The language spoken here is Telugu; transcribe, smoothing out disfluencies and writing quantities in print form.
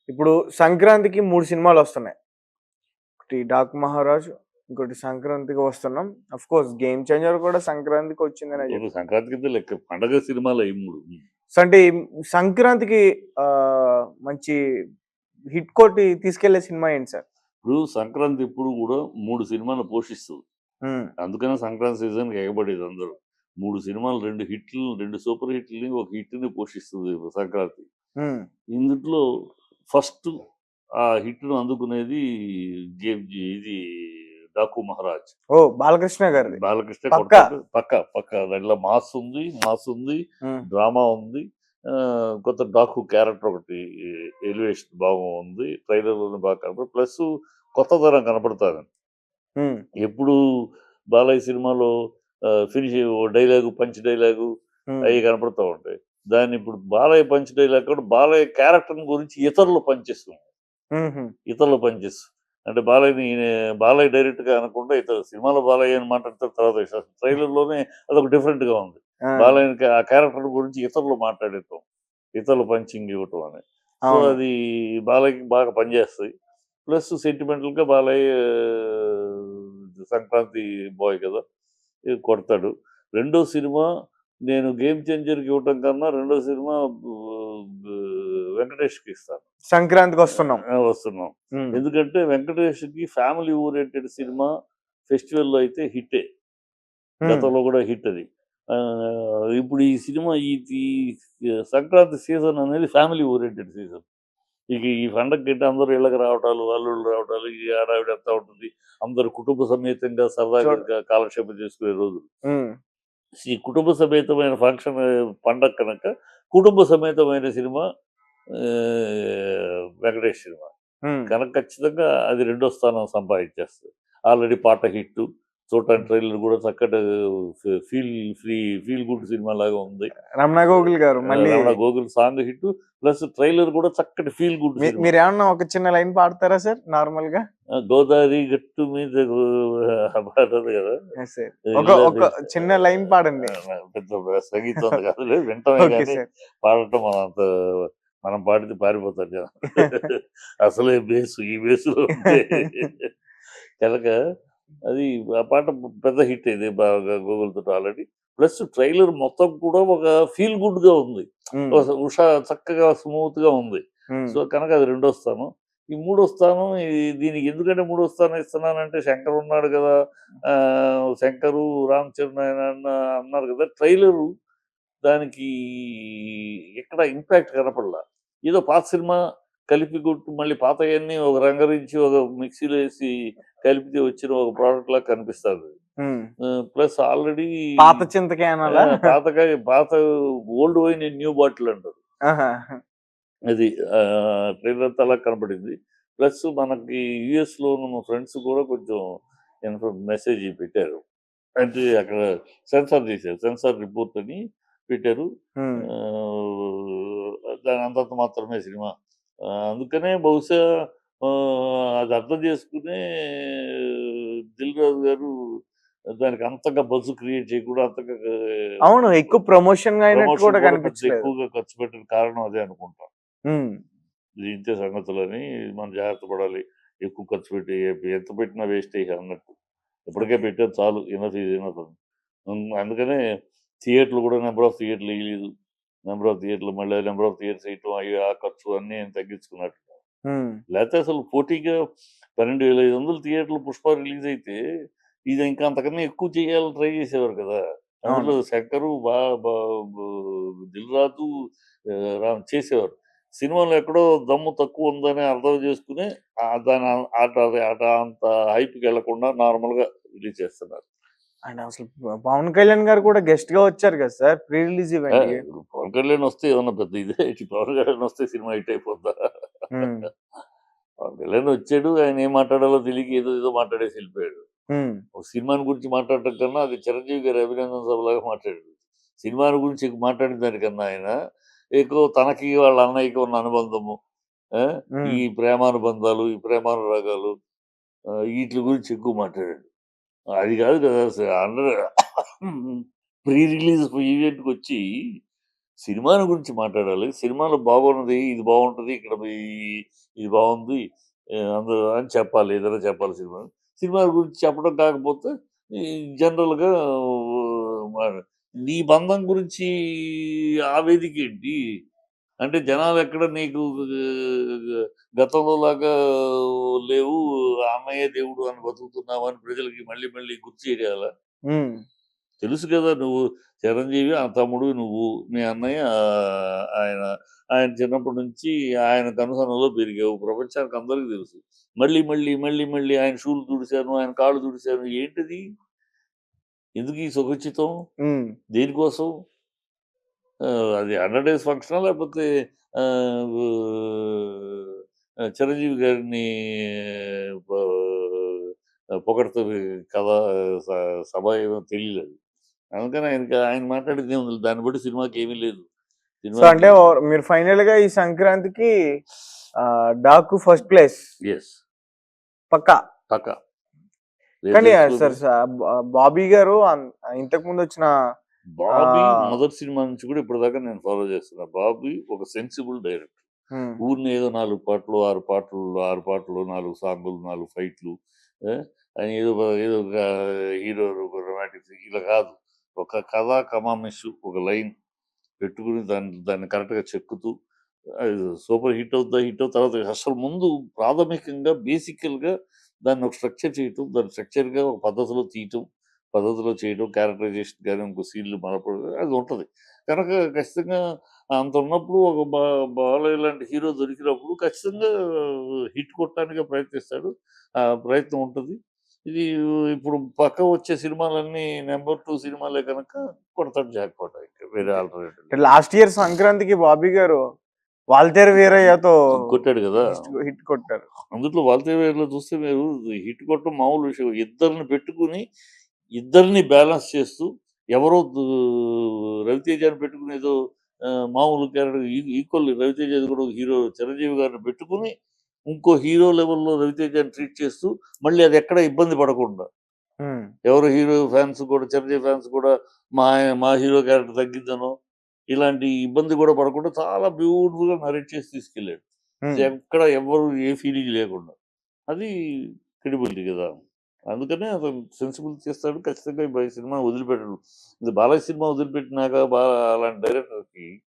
ఇప్పుడు సంక్రాంతికి 3 సినిమాలొస్తున్నాయి. ఒకటి 'డాకు మహారాజ్', ఇంకోటి సంక్రాంతికి వస్తున్నాం. ఆఫ్‌కోర్స్ 'గేమ్ చేంజర్' కూడా సంక్రాంతికి వచ్చిందనే ఒక సంక్రాంతికి లెక్క పండగ సినిమాలు అయి 3. సో, అంటే ఈ సంక్రాంతికి మంచి హిట్ కొట్టి తీసుకెళ్ళే సినిమా ఏంటి సార్? ఇప్పుడు సంక్రాంతి ఎప్పుడు కూడా 3 సినిమాలు పోషిస్తది. హ్మ్. అందుకనే సంక్రాంతి సీజన్‌కి ఎగబడేది అందరూ. 3 సినిమాలు 2 హిట్లు, 2 సూపర్ హిట్‌లని, ఒక హిట్‌ని పోషిస్తది సంక్రాంతి. హ్మ్. ఇందుట్లో ఫస్ట్ ఆ హిట్‌ను అందుకునేది ఇది 'డాకు మహారాజ్'. ఓహ్! బాలకృష్ణ గారిది. బాలకృష్ణ పక్కా. కొడతాడు. పక్కా. దాంట్లో మాస్ ఉంది, హ్మ్. డ్రామా ఉంది. కొత్త డాకు క్యారెక్టర్ ఒకటి ఎలివేషన్ బాగుంది. ట్రైలర్‌లోనే బాగా కనపడు. ప్లస్ కొత్తదనం కనపడతాది. హ్మ్. ఎప్పుడు బాలయ్య సినిమాలో ఫినిష్ ఓ డైలాగు, పంచ్ డైలాగు హ్మ్. అయి కనపడతా ఉంటాయి. దాన్ని ఇప్పుడు బాలయ్య పంచ్ డైలాగ్ కూడా బాలయ్య క్యారెక్టర్‌ని గురించి ఇతరులు పంచిస్తున్నారు. హుహు. ఇతరులు పనిచేస్తారు. అంటే బాలయ్య డైరెక్ట్‌గా అనకుండా ఇతరు సినిమాలో బాలయ్య అని మాట్లాడతారు. తర్వాత విషయం. ట్రైలర్‌లోనే అదొక డిఫరెంట్‌గా ఉంది. ఆ! బాలయ్యకి ఆ క్యారెక్టర్ గురించి ఇతరులు మాట్లాడటం. ఇతరులు పంచింగ్ ఇవ్వటం అని. సో, అవును. అది బాలయ్యకి బాగా పనిచేస్తాయి. ప్లస్ సెంటిమెంటల్‌గా బాలయ్య సంక్రాంతి బాయ్ కదా! కొడతాడు. రెండో సినిమా నేను 'గేమ్ చేంజర్‌కి' ఇవ్వటం కన్నా రెండో సినిమా వెంకటేష్‌కి ఇస్తాను. సంక్రాంతికొస్తున్నాం. వస్తున్నాం. హ్మ్. ఎందుకంటే 'వెంకటేష్‌కి' ఫ్యామిలీ ఓరియెంటెడ్ సినిమా ఫెస్టివల్‌లో అయితే హిట్టే. హ్మ్. గతంలో కూడా హిట్ అది. ఇప్పుడు ఈ సినిమా ఈ సంక్రాంతి సీజన్ అనేది ఫ్యామిలీ ఓరియెంటెడ్ సీజన్. ఇక ఈ పండగకి అందరూ ఇళ్ళకి రావటాలు, అల్లుళ్ళు రావటాలు, ఈ హడావిడి అంతా ఉంటుంది. అందరూ కుటుంబ సమేతంగా సరదాగా చూడ కాలక్షేపం చేసుకునే రోజులు. హ్మ్. ఈ కుటుంబ సమేతమైన ఫంక్షన్ పండగ కనుక కుటుంబ సమేతమైన సినిమా 'వెంకటేష్' సినిమా. హ్మ్. కనుక ఖచ్చితంగా అది రెండో స్థానం సంపాదించేస్తది. ఆల్రెడీ పాట హిట్టు. చూడటానికి హ్మ్. ట్రైలర్ కూడా చక్కటి ఫీల్ ఫీల్ గుడ్ సినిమాలాగా ఉంది. 'రమణ గోగుల్' గారు మళ్ళీ 'Ramana Gogul' song hit. Plus trailer కూడా చక్కటి ఫీల్ గుడ్ సినిమా. మీరేమన్నా ఒక చిన్న లైన్ పాడతారా సార్ నార్మల్‌గా? గోదావరి గట్టు మీద ఆ పాట ఉంది కదా! Yes sir. ఒక ఇల్లది చిన్న లైన్ పాడండి. పెద్ద సంగీతం కాదులే వింటమే ఓకే గానీ సార్. పాడటం మనం పాడితే పారిపోతారు జనం. అసలే బేసు ఈ బేస్‌లో ఉంటే కనుక అది ఆ పాట పెద్ద హిట్ ఇది బాగా గూగుల్‌తోటి ఆల్రెడీ. ప్లస్ ట్రైలర్ మొత్తం కూడా ఒక ఫీల్ గుడ్‌గా ఉంది. హ్మ్. చక్కగా స్మూత్‌గా ఉంది. హ్మ్. సో, కనుక అది రెండో స్థానం. ఈ మూడో స్థానం దీనికి ఎందుకంటే మూడో స్థానం ఇస్తున్నానంటే శంకర్ ఉన్నాడు గదా! శంకరు, రామ్ చరణ్ ఆయన అన్నారు గదా! ట్రైలరు దానికి ఎక్కడ ఇంపాక్ట్ కనపడలా. ఏదో పాత సినిమా కలిపి కొట్టి మళ్ళీ పాతయన్నీ ఒక రంగరించి ఒక మిక్సీలో ఏసి కలిపితే వచ్చిన ఒక ప్రొడక్ట్‌లా కనిపిస్తది. హ్మ్. ప్లస్ ఆల్రెడీ పాత చింతకాయ అనాలా? పాత old wine in new bottle అంటారు. ఆహా! అది ట్రైలర్ అంతా అలా కనపడింది. ప్లస్ మనకి యూఎస్‌లో ఉన్న మా ఫ్రెండ్స్ కూడా కొంచెం మెసేజ్ పెట్టారు. అంటే అక్కడ సెన్సార్ చేశారు. సెన్సార్ రిపోర్ట్ అని పెట్టారు. హ్మ్. దాని అంతంత మాత్రమే సినిమా. అందుకనే బహుశా అది అర్థం చేసుకునే 'దిల్ రాజు' గారు దానికి అంతగా బజ్ క్రియేట్ చేయకుండా అంతగా అవును. ఎక్కువ ప్రమోషన్‌గా అయినట్టు ప్రమోషన్ కూడా కూడా పెద్ద కనిపించలేదు. ఎక్కువగా ఖర్చు పెట్టిన కారణం అదే అనుకుంటా. హ్మ్. ఇది ఇంతే సంగతులని మనం జాగ్రత్త పడాలి. ఎక్కువ ఖర్చు పెట్టి ఎంత పెట్టినా వేస్టే ఇక అన్నట్టు. ఇప్పటికే ఓకే. పెట్టాను చాలు ఇనఫ్ ఈజ్ ఇనఫ్ అని. అందుకనే థియేటర్‌లు కూడా నంబర్ ఆఫ్ థియేటర్‌లు ఎయలేదు. నంబర్ ఆఫ్ థియేటర్‌లు మళ్ళీ నంబర్ ఆఫ్ థియేటర్స్ ఎయటం ఆ ఖర్చు అన్నీ తగ్గించుకున్నట్టు. హ్మ్. లేతే అసలు పోటీగా 12,500 థియేటర్‌లు 'పుష్ప' రిలీజ్ అయితే ఇది ఇంకా అంతకన్నా ఎక్కువ చేయాలని ట్రై చేసేవారు కదా! అవును. అందులో శంకరు బా బా బు 'దిల్ రాజు' రామ్ చేసేవారు. సినిమాలో ఎక్కడో దమ్ము తక్కువ ఉందని అర్థం చేసుకొని దాని అట అంత హైప్‌కెళ్ళకుండా నార్మల్‌గా రిలీజ్ చేస్తున్నారు. అండ్ అసలు 'పవన్ కళ్యాణ్' గారు కూడా గెస్ట్‌గా వచ్చారు కదా సార్! ప్రీ రిలీజ్ ఆ! ఈవెంట్‌కి. ఇప్పుడు 'పవన్ కళ్యాణ్' వస్తే ఏమన్నా పెద్ద ఇదే ఏంటి 'పవన్ కళ్యాణ్' వస్తే సినిమా హిట్ అయిపోద్దా? హ్మ్. 'పవన్ కళ్యాణ్' వచ్చాడు. ఆయన ఏం మాట్లాడాలో తెలియక ఏదో మాట్లాడేసి ఎళ్ళిపోయాడు. హ్మ్. ఒక సినిమాని గురించి మాట్లాడటం కన్నా అది 'చిరంజీవి' గారి అభినందన సభలాగా మాట్లాడాడు. సినిమాని గురించి మాట్లాడిన దానికన్నా ఆయన ఎక్కువ తనకి వాళ్ళ అన్నయ్యకి ఉన్న అనుబంధము, ఆ! హ్మ్. ఈ ప్రేమానుబంధాలు, ఈ ప్రేమానురాగాలు ఈట్లి గురించి ఎక్కువ మాట్లాడాడు. అది కాదు కదా! అందరూ ప్రీ రిలీజ్ ఈవెంట్‌కొచ్చి సినిమాల గురించి మాట్లాడాలి. సినిమాలో బాగున్నది, ఇది బాగుంటది, ఇక్కడ ఇది బాగుంది అందులో అని చెప్పాలి. ఏదైనా చెప్పాలి సినిమా. సినిమాల గురించి చెప్పడం కాకపోతే ఈ జనరల్‌గా మ నీ బంధం గురించి ఆ వేదికేంటి? అంటే జనాలెక్కడ నీకు గతంలో లాగా లేవు. అన్నయ్యే దేవుడు అని బతుకుతున్నావని ప్రజలకి మళ్ళీ మళ్ళీ గుర్తు చేయాలా? హ్మ్. తెలుసు కదా! నువ్వు చిరంజీవి, ఆ తమ్ముడు నువ్వు. మీ అన్నయ్య ఆయన ఆయన చిన్నప్పటి నుంచి ఆయన కనుసన్నలో పెరిగావు. ప్రపంచానికి అందరికి తెలుసు. మళ్ళీ, మళ్ళీ, మళ్ళీ, మళ్ళీ ఆయన షూలు తుడిచాను, ఆయన కాళ్ళు తుడిచాను. ఏంటిది? ఎందుకు ఈ సుఖచితం? హ్మ్. దేనికోసం? అది 100 డేస్ ఫంక్షనా? లేకపోతే ఆహ్, చిరంజీవి గారిని ప పొగడ్తలు కథ స సభ ఏమో తెలియలేదు. అందుకని ఆయన మాట్లాడేదేముంది దాన్ని బట్టి సినిమాకేమీ లేదు. సో, అంటే సినిమాకి మీరు ఫైనల్‌గా ఈ సంక్రాంతికి 'డాకు' ఫస్ట్ ప్లేస్ యెస్. పక్కా. పక్కా. కానీ రేపు సార్ బాబీ గారు ఇంతకుముందొచ్చిన 'బాబీ' ఆహ్, మొదటి సినిమా నుంచి కూడా ఇప్పటిదాకా నేను ఫాలో చేస్తున్నా. 'బాబీ' ఒక సెన్సిబుల్ డైరెక్టర్. హ్మ్. ఊరినే ఏదో 4 పాటలు, 6 పాటలు, 4 సాంగులు, 4 ఫైట్‌లు అని ఏదో ఒక హీరో ఒక రొమాంటిక్ ఇలా కాదు. ఒక కథ కమామిషు ఒక లైన్ పెట్టుకొని దాన్ని కరెక్ట్‌గా చెక్కుతూ అది సూపర్ హిట్ అవుద్దా? హిట్ అవుద్దా? తర్వాత అసలు ముందు ప్రాథమికంగా బేసికల్‌గా దాన్ని ఒక స్ట్రక్చర్ చేయటం, దాన్ని స్ట్రక్చర్‌గా ఒక పద్ధతిలో తీయటం, పద్ధతిలో చేయడం, క్యారెక్టరైజేషన్ గాని, ఇంకో సీన్‌లు మలపడం అది ఉంటది. కనుక ఖచ్చితంగా అంత ఉన్నప్పుడు ఒక బాలయ్య లాంటి హీరో దొరికినప్పుడు ఖచ్చితంగా హిట్ కొట్టడానికే ప్రయత్నిస్తాడు. ఆ ప్రయత్నం ఉంటది. ఇది ఇప్పుడు పక్కన వచ్చే సినిమాలన్నీ నంబర్ 2 సినిమాలే కనుక కొడతాడు జాక్‌పాట్ ఇంక వేరే ఓకే. ఆల్టర్‌నేటివ్ అంటే లేదు. లాస్ట్ ఇయర్ సంక్రాంతికి బాబీ గారు 'వాల్తేరు వీరయ్యతో' కొట్టాడు గదా! హిట్ కొట్టారు. అందుట్లో 'వాల్తేరులో' చూస్తే మీరు హిట్ కొట్టడం మామూలు విషయం. ఇద్దరిని పెట్టుకొని, ఇద్దరిని బ్యాలెన్స్ చేస్తూ ఎవరో 'రవితేజ'ని పెట్టుకొని ఏదో మామూలు క్యారెక్టర్ ఈక్వల్ 'రవితేజ'ది కూడా ఒక హీరో 'చిరంజీవి' గారిని పెట్టుకొని, ఇంకో హీరో లెవెల్‌లో 'రవితేజ'ని ట్రీట్ చేస్తూ, మళ్ళీ అది ఎక్కడ ఇబ్బంది పడకుండా. హ్మ్. ఎవరు హీరో ఫ్యాన్స్ కూడా 'చిరంజీవి' ఫ్యాన్స్ కూడా మా హీరో క్యారెక్టర్ తగ్గిద్దనో, ఇలాంటి ఇబ్బంది కూడా పడకుండా చాలా బ్యూటిఫుల్‌గా నరేట్ చేసి తీసుకెళ్ళాడు. హ్మ్. ఎక్కడ ఎవ్వరు ఏ ఫీలింగ్ లేకుండా. అది క్రెడిబిలిటీ గదా! అందుకనే అతను సెన్సిబుల్ చేస్తాడు. ఖచ్చితంగా ఈ సినిమా వదిలిపెట్టడు. ఇది బాలయ్య సినిమా వదిలిపెట్టినాక అలాంటి డైరెక్టర్‌కి